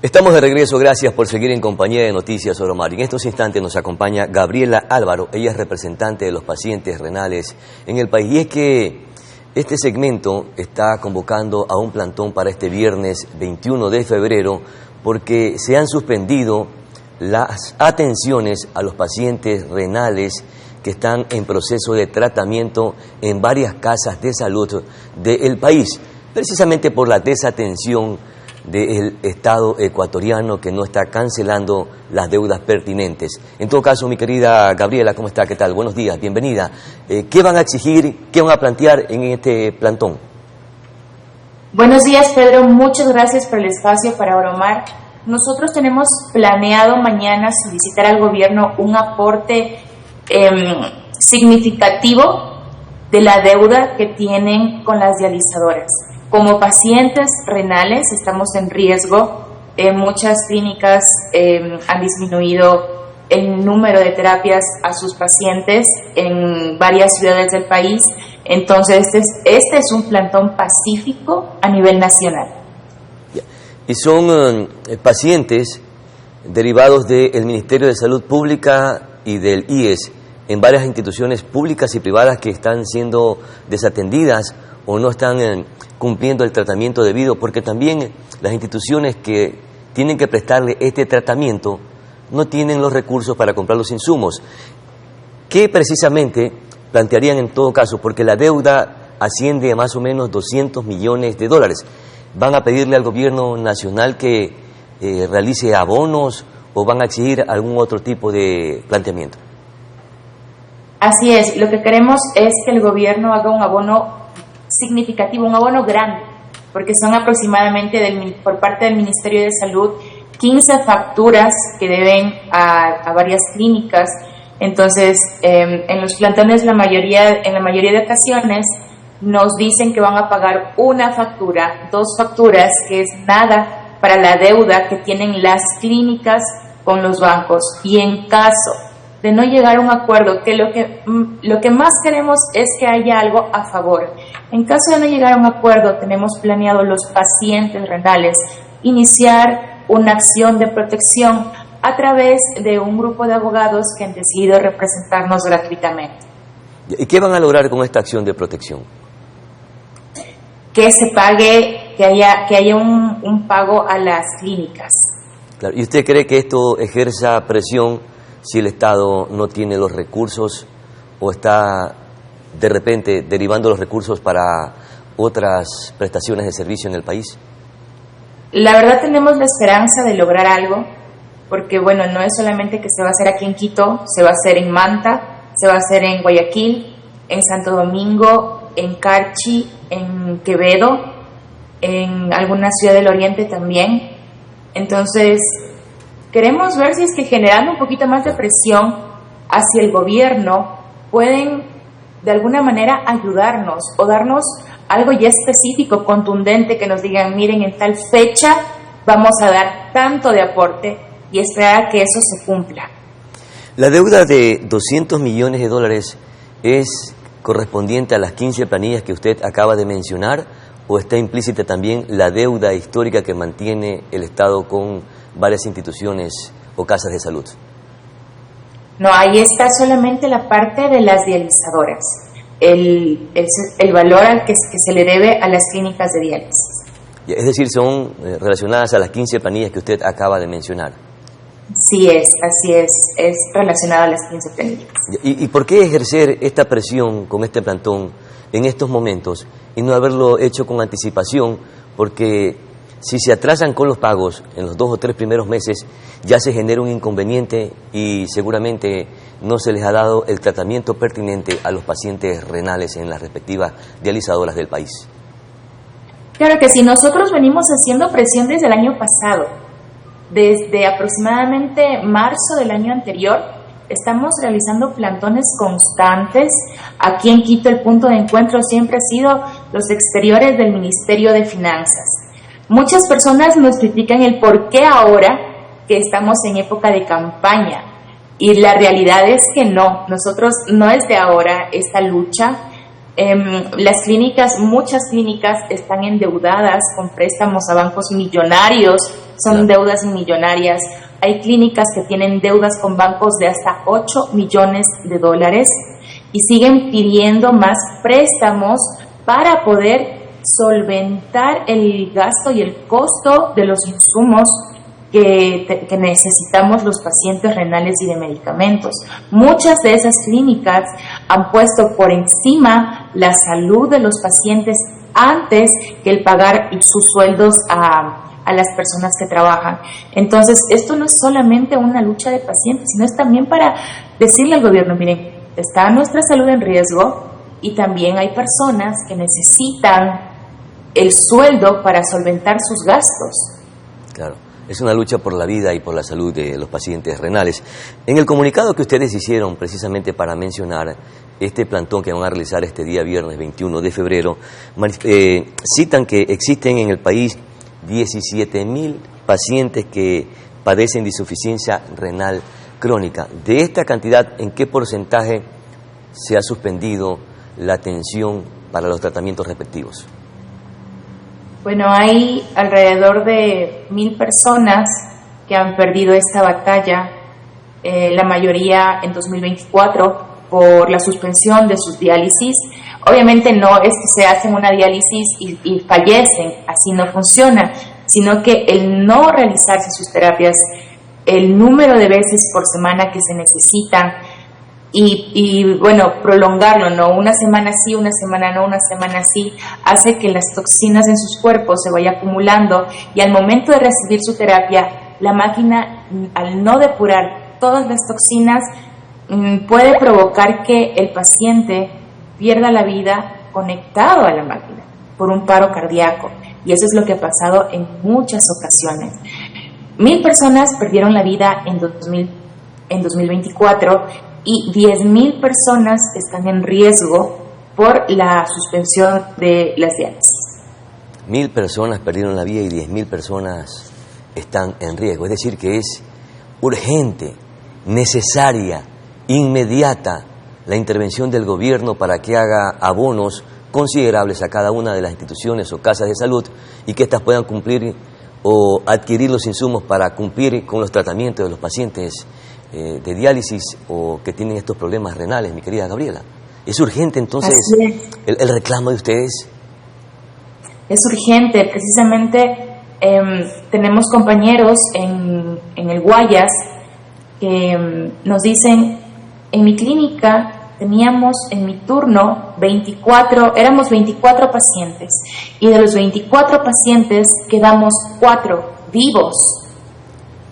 Estamos de regreso, gracias por seguir en compañía de Noticias Oro Mar. En estos instantes nos acompaña Gabriela Álvaro, ella es representante de los pacientes renales en el país. Y es que este segmento está convocando a un plantón para este viernes 21 de febrero porque se han suspendido las atenciones a los pacientes renales que están en proceso de tratamiento en varias casas de salud del país, precisamente por la desatención del Estado ecuatoriano que no está cancelando las deudas pertinentes. En todo caso, mi querida Gabriela, ¿cómo está? ¿Qué tal? Buenos días, bienvenida. ¿Qué van a exigir, qué van a plantear en este plantón? Buenos días, Pedro. Muchas gracias por el espacio para Oro Mar. Nosotros tenemos planeado mañana solicitar al gobierno un aporte significativo de la deuda que tienen con las dializadoras. Como pacientes renales estamos en riesgo. Muchas clínicas han disminuido el número de terapias a sus pacientes en varias ciudades del país. Entonces, este es un plantón pacífico a nivel nacional. Y son pacientes derivados del Ministerio de Salud Pública y del IES en varias instituciones públicas y privadas que están siendo desatendidas o no están cumpliendo el tratamiento debido, porque también las instituciones que tienen que prestarle este tratamiento no tienen los recursos para comprar los insumos. ¿Qué precisamente plantearían en todo caso? Porque la deuda asciende a más o menos 200 millones de dólares. ¿Van a pedirle al gobierno nacional que realice abonos o van a exigir algún otro tipo de planteamiento? Así es, lo que queremos es que el gobierno haga un abono significativo, un abono grande, porque son aproximadamente por parte del Ministerio de Salud 15 facturas que deben a varias clínicas. Entonces, en los plantones en la mayoría de ocasiones nos dicen que van a pagar una factura, 2 facturas, que es nada para la deuda que tienen las clínicas con los bancos. Y en caso de no llegar a un acuerdo, que lo que más queremos es que haya algo a favor. En caso de no llegar a un acuerdo, tenemos planeado los pacientes renales iniciar una acción de protección a través de un grupo de abogados que han decidido representarnos gratuitamente. ¿Y qué van a lograr con esta acción de protección? Que se pague, que haya un pago a las clínicas. Claro. ¿Y usted cree que esto ejerza presión si el Estado no tiene los recursos o está de repente derivando los recursos para otras prestaciones de servicio en el país? La verdad tenemos la esperanza de lograr algo, porque bueno, no es solamente que se va a hacer aquí en Quito, se va a hacer en Manta, se va a hacer en Guayaquil, en Santo Domingo, en Carchi, en Quevedo, en alguna ciudad del oriente también. Entonces, queremos ver si es que generando un poquito más de presión hacia el gobierno pueden de alguna manera ayudarnos o darnos algo ya específico, contundente, que nos digan, miren, en tal fecha vamos a dar tanto de aporte y esperar a que eso se cumpla. La deuda de 200 millones de dólares es correspondiente a las 15 planillas que usted acaba de mencionar, o está implícita también la deuda histórica que mantiene el Estado con varias instituciones o casas de salud? No, ahí está solamente la parte de las dializadoras, el valor al que se le debe a las clínicas de diálisis. Es decir, son relacionadas a las 15 planillas que usted acaba de mencionar. Sí, así es relacionado a las 15 planillas. ¿Y por qué ejercer esta presión con este plantón en estos momentos y no haberlo hecho con anticipación? Porque si se atrasan con los pagos en los 2 o 3 primeros meses, ya se genera un inconveniente y seguramente no se les ha dado el tratamiento pertinente a los pacientes renales en las respectivas dializadoras del país. Claro que sí, nosotros venimos haciendo presión desde el año pasado. Desde aproximadamente marzo del año anterior, estamos realizando plantones constantes. Aquí en Quito el punto de encuentro siempre ha sido los exteriores del Ministerio de Finanzas. Muchas personas nos critican el por qué ahora que estamos en época de campaña. Y la realidad es que no, nosotros no es de ahora esta lucha. Las clínicas, muchas clínicas están endeudadas con préstamos a bancos millonarios, son deudas millonarias. Hay clínicas que tienen deudas con bancos de hasta 8 millones de dólares y siguen pidiendo más préstamos para poder solventar el gasto y el costo de los insumos que necesitamos los pacientes renales y de medicamentos. Muchas de esas clínicas han puesto por encima la salud de los pacientes antes que el pagar sus sueldos a las personas que trabajan. Entonces, esto no es solamente una lucha de pacientes, sino es también para decirle al gobierno, miren, está nuestra salud en riesgo y también hay personas que necesitan el sueldo para solventar sus gastos. Claro. Es una lucha por la vida y por la salud de los pacientes renales. En el comunicado que ustedes hicieron precisamente para mencionar este plantón que van a realizar este día viernes 21 de febrero, citan que existen en el país 17.000 pacientes que padecen de insuficiencia renal crónica. De esta cantidad, ¿en qué porcentaje se ha suspendido la atención para los tratamientos respectivos? Bueno, hay alrededor de 1.000 personas que han perdido esta batalla, la mayoría en 2024, por la suspensión de sus diálisis. Obviamente no es que se hacen una diálisis y fallecen, así no funciona, sino que el no realizarse sus terapias, el número de veces por semana que se necesitan, y bueno, prolongarlo, ¿no? Una semana sí, una semana no, una semana sí, hace que las toxinas en sus cuerpos se vayan acumulando y al momento de recibir su terapia, la máquina, al no depurar todas las toxinas, puede provocar que el paciente pierda la vida conectado a la máquina por un paro cardíaco. Y eso es lo que ha pasado en muchas ocasiones. 1.000 personas perdieron la vida en 2024 y 10.000 personas están en riesgo por la suspensión de las diálisis. 1.000 personas perdieron la vida y 10.000 personas están en riesgo. Es decir, que es urgente, necesaria, inmediata la intervención del gobierno para que haga abonos considerables a cada una de las instituciones o casas de salud y que éstas puedan cumplir o adquirir los insumos para cumplir con los tratamientos de los pacientes de diálisis o que tienen estos problemas renales, mi querida Gabriela. ¿Es urgente entonces el reclamo de ustedes? Es urgente, precisamente tenemos compañeros en el Guayas que nos dicen, en mi clínica teníamos en mi turno éramos 24 pacientes y de los 24 pacientes quedamos 4 vivos.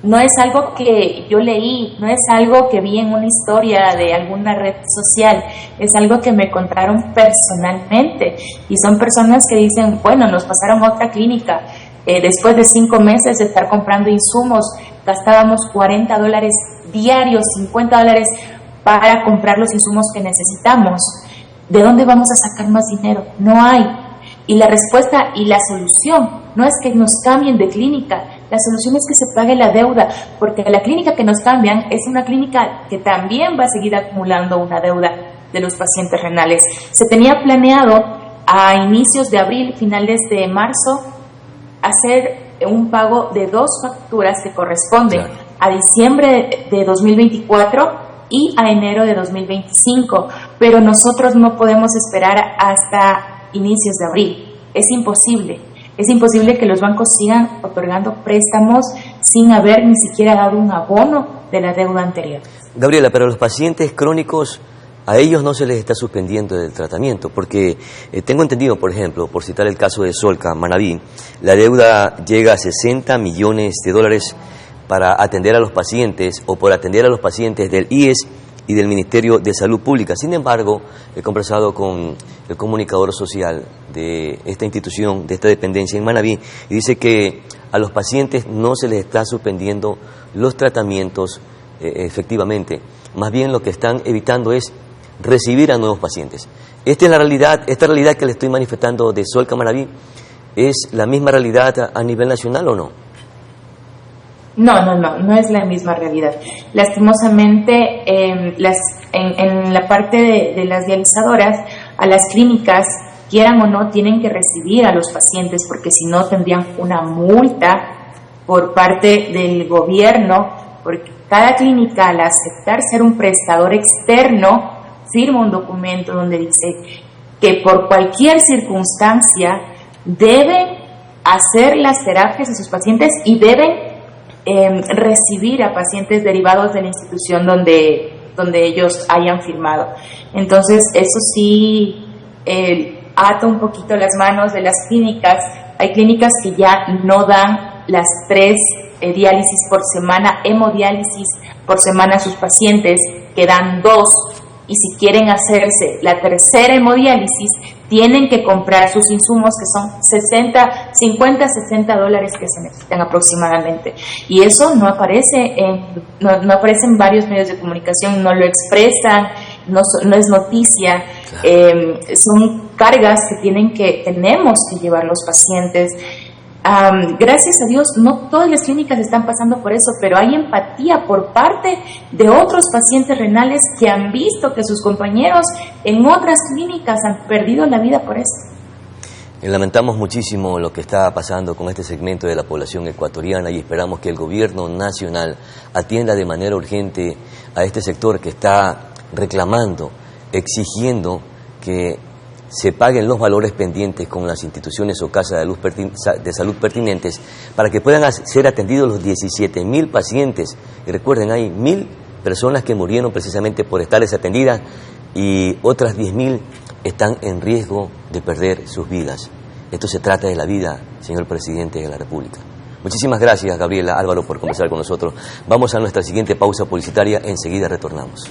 No es algo que yo leí, no es algo que vi en una historia de alguna red social, es algo que me contaron personalmente y son personas que dicen, bueno, nos pasaron a otra clínica, después de 5 meses de estar comprando insumos, gastábamos $40 diarios, $50 para comprar los insumos que necesitamos. ¿De dónde vamos a sacar más dinero? No hay. Y la respuesta y la solución no es que nos cambien de clínica, la solución es que se pague la deuda, porque la clínica que nos cambian es una clínica que también va a seguir acumulando una deuda de los pacientes renales. Se tenía planeado a inicios de abril, finales de marzo, hacer un pago de 2 facturas que corresponden a diciembre de 2024 y a enero de 2025, pero nosotros no podemos esperar hasta inicios de abril. Es imposible que los bancos sigan otorgando préstamos sin haber ni siquiera dado un abono de la deuda anterior. Gabriela, pero los pacientes crónicos, a ellos no se les está suspendiendo el tratamiento, porque tengo entendido, por ejemplo, por citar el caso de Solca, Manabí, la deuda llega a $60 millones para atender a los pacientes o por atender a los pacientes del IES y del Ministerio de Salud Pública. Sin embargo, he conversado con el comunicador social de esta institución, de esta dependencia en Manabí, y dice que a los pacientes no se les está suspendiendo los tratamientos efectivamente. Más bien lo que están evitando es recibir a nuevos pacientes. Esta realidad que le estoy manifestando de Solca Manabí, ¿es la misma realidad a nivel nacional o no? No es la misma realidad. Lastimosamente, en la parte de las dializadoras a las clínicas, quieran o no, tienen que recibir a los pacientes, porque si no tendrían una multa por parte del gobierno, porque cada clínica, al aceptar ser un prestador externo, firma un documento donde dice que por cualquier circunstancia deben hacer las terapias a sus pacientes y deben recibir a pacientes derivados de la institución donde ellos hayan firmado. Entonces, eso sí ata un poquito las manos de las clínicas. Hay clínicas que ya no dan las 3 diálisis por semana, hemodiálisis por semana a sus pacientes, que dan 2, y si quieren hacerse la tercera hemodiálisis, tienen que comprar sus insumos, que son $50, $60 que se necesitan aproximadamente. Y eso no aparece no aparece en varios medios de comunicación, no lo expresan, no es noticia. Son cargas que tenemos que llevar los pacientes. Gracias a Dios, no todas las clínicas están pasando por eso, pero hay empatía por parte de otros pacientes renales que han visto que sus compañeros en otras clínicas han perdido la vida por eso. Lamentamos muchísimo lo que está pasando con este segmento de la población ecuatoriana y esperamos que el gobierno nacional atienda de manera urgente a este sector que está reclamando, exigiendo que se paguen los valores pendientes con las instituciones o casas de salud pertinentes para que puedan ser atendidos los 17.000 pacientes. Y recuerden, hay 1.000 personas que murieron precisamente por estar desatendidas y otras 10.000 están en riesgo de perder sus vidas. Esto se trata de la vida, señor presidente de la República. Muchísimas gracias, Gabriela Álvaro, por conversar con nosotros. Vamos a nuestra siguiente pausa publicitaria, enseguida retornamos.